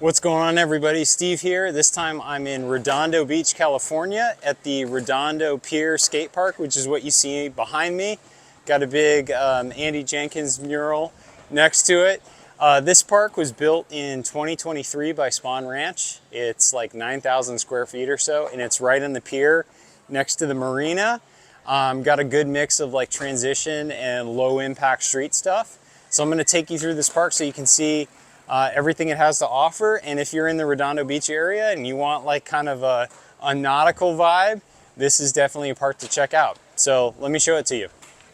What's going on, everybody? Steve here. This time I'm in Redondo Beach, California at the Redondo Pier Skatepark, which is what you see behind me. Got a big Andy Jenkins mural next to it. This park was built in 2023 by Spohn Ranch. It's like 9,000 square feet or so, and it's right on the pier next to the marina. Got a good mix of like transition and low impact street stuff. So I'm going to take you through this park so you can see everything it has to offer. And if you're in the Redondo Beach area and you want like kind of a nautical vibe, this is definitely a park to check out. So let me show it to you.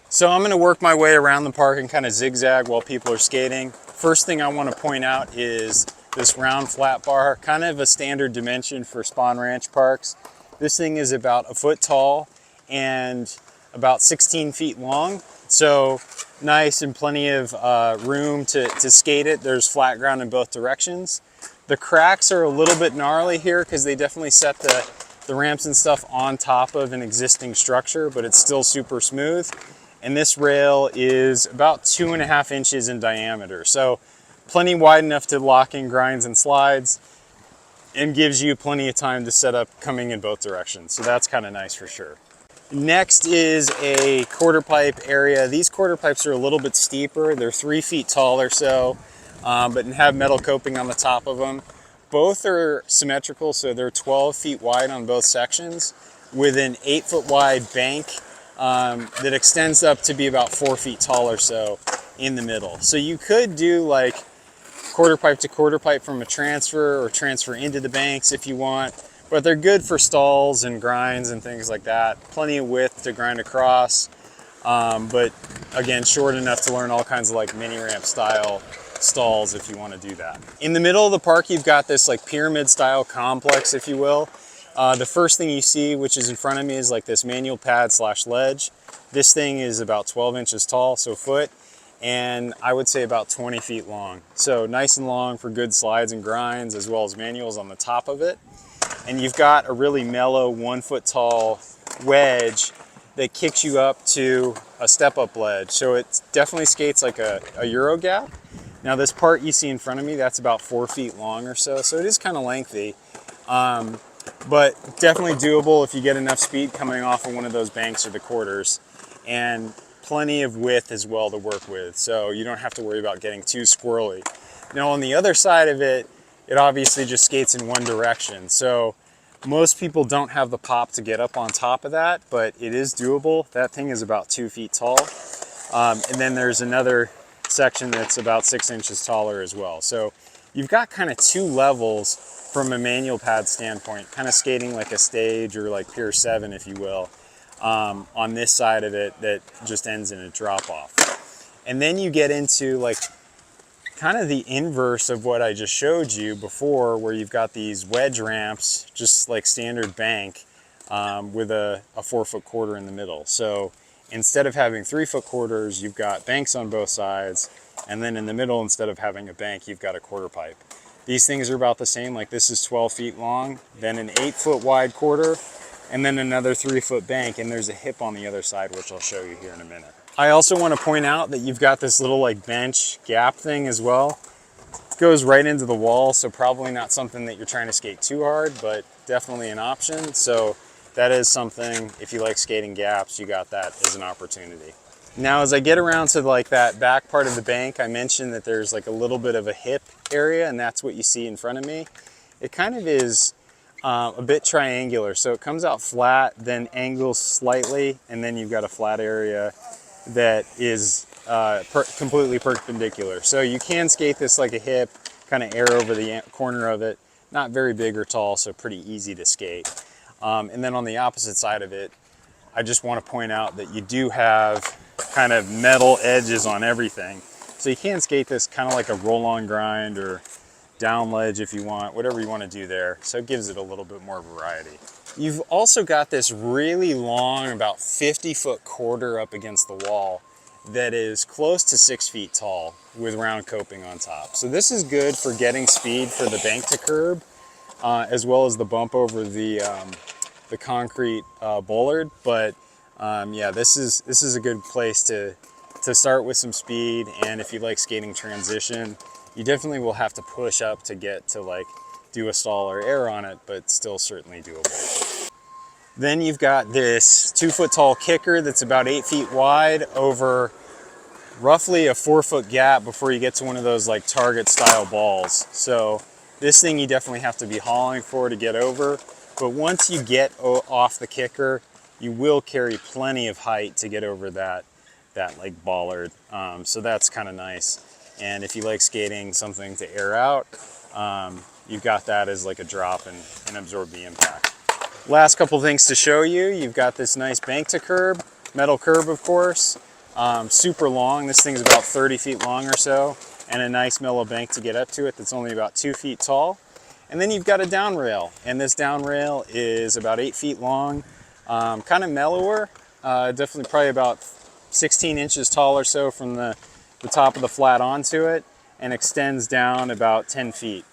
So I'm going to work my way around the park and kind of zigzag while people are skating. First thing I want to point out is this round flat bar, kind of a standard dimension for Spohn Ranch parks. This thing is about a foot tall and about 16 feet long. So nice and plenty of room to skate it. There's flat ground in both directions. The cracks are a little bit gnarly here because they definitely set the ramps and stuff on top of an existing structure, but it's still super smooth. And this rail is about 2.5 inches in diameter. So plenty wide enough to lock in grinds and slides and gives you plenty of time to set up coming in both directions. So that's kind of nice for sure. Next is a quarter pipe area. These quarter pipes are a little bit steeper. They're 3 feet tall or so, but have metal coping on the top of them. Both are symmetrical, so they're 12 feet wide on both sections with an 8-foot wide bank that extends up to be about 4 feet tall or so in the middle. So you could do like quarter pipe to quarter pipe from a transfer or transfer into the banks if you want. But they're good for stalls and grinds and things like that. Plenty of width to grind across, but again, short enough to learn all kinds of like mini ramp style stalls if you want to do that. In the middle of the park, you've got this like pyramid style complex, if you will. The first thing you see, which is in front of me, is like this manual pad / ledge. This thing is about 12 inches tall, so a foot, and I would say about 20 feet long. So nice and long for good slides and grinds, as well as manuals on the top of it. And you've got a really mellow 1 foot tall wedge that kicks you up to a step up ledge. So it definitely skates like a Euro gap. Now this part you see in front of me, that's about 4 feet long or so. So it is kind of lengthy, but definitely doable if you get enough speed coming off of one of those banks or the quarters, and plenty of width as well to work with. So you don't have to worry about getting too squirrely. Now on the other side of it, it obviously just skates in one direction. So most people don't have the pop to get up on top of that, but it is doable. That thing is about 2 feet tall. And then there's another section that's about 6 inches taller as well. So you've got kind of two levels from a manual pad standpoint, kind of skating like a stage or like Pier 7, if you will, on this side of it that just ends in a drop off. And then you get into like kind of the inverse of what I just showed you before, where you've got these wedge ramps, just like standard bank, with a 4 foot quarter in the middle. So instead of having 3 foot quarters, you've got banks on both sides. And then in the middle, instead of having a bank, you've got a quarter pipe. These things are about the same. Like this is 12 feet long, then an 8 foot wide quarter, and then another 3 foot bank. And there's a hip on the other side, which I'll show you here in a minute. I also want to point out that you've got this little like bench gap thing as well. It goes right into the wall, so probably not something that you're trying to skate too hard, but definitely an option. So that is something, if you like skating gaps, you got that as an opportunity. Now as I get around to like that back part of the bank, I mentioned that there's like a little bit of a hip area, and that's what you see in front of me. It kind of is a bit triangular, so it comes out flat, then angles slightly, and then you've got a flat area that is completely perpendicular. So you can skate this like a hip, kind of air over the corner of it. Not very big or tall, so pretty easy to skate. And then on the opposite side of it, I just want to point out that you do have kind of metal edges on everything. So you can skate this kind of like a roll-on grind or down ledge if you want, whatever you want to do there. So it gives it a little bit more variety. You've also got this really long, about 50-foot quarter up against the wall that is close to 6 feet tall with round coping on top. So this is good for getting speed for the bank to curb, as well as the bump over the concrete bollard. But yeah, this is a good place to start with some speed, and if you like skating transition, You definitely will have to push up to get to like do a stall or air on it, but still certainly doable. Then you've got this 2-foot tall kicker that's about 8 feet wide over roughly a 4-foot gap before you get to one of those like target style balls. So this thing you definitely have to be hauling for to get over, but once you get off the kicker, you will carry plenty of height to get over that like bollard. So that's kind of nice. And if you like skating something to air out, you've got that as like a drop and absorb the impact. Last couple things to show you. You've got this nice bank to curb, metal curb of course. Super long, this thing's about 30 feet long or so, and a nice mellow bank to get up to it that's only about 2 feet tall. And then you've got a down rail, and this down rail is about 8 feet long, kind of mellower, definitely probably about 16 inches tall or so from the top of the flat onto it, and extends down about 10 feet.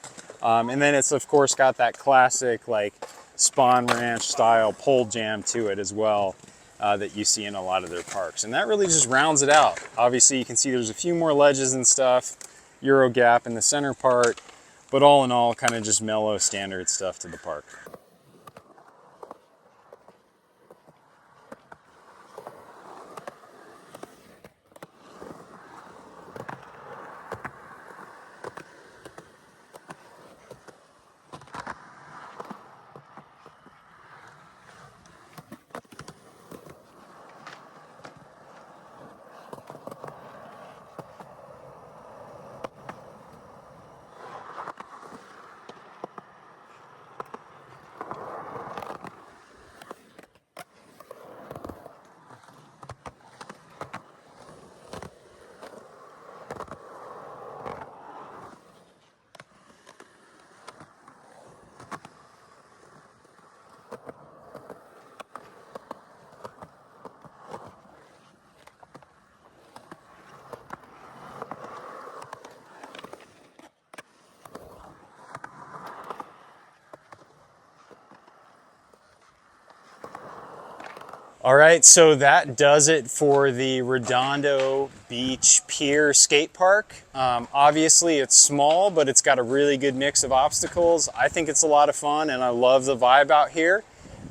And then it's of course got that classic like Spohn Ranch style pole jam to it as well. That you see in a lot of their parks, and that really just rounds it out. Obviously you can see there's a few more ledges and stuff, Euro gap in the center part, but all in all kind of just mellow standard stuff to the park. All right, so that does it for the Redondo Beach Pier Skate Park. Obviously it's small, but it's got a really good mix of obstacles. I think it's a lot of fun and I love the vibe out here.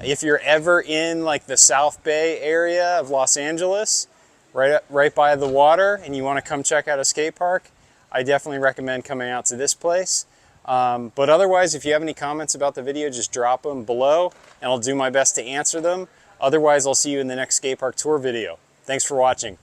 If you're ever in like the South Bay area of Los Angeles, right by the water, and you want to come check out a skate park, I definitely recommend coming out to this place. But otherwise, if you have any comments about the video, just drop them below and I'll do my best to answer them. Otherwise, I'll see you in the next skate park tour video. Thanks for watching.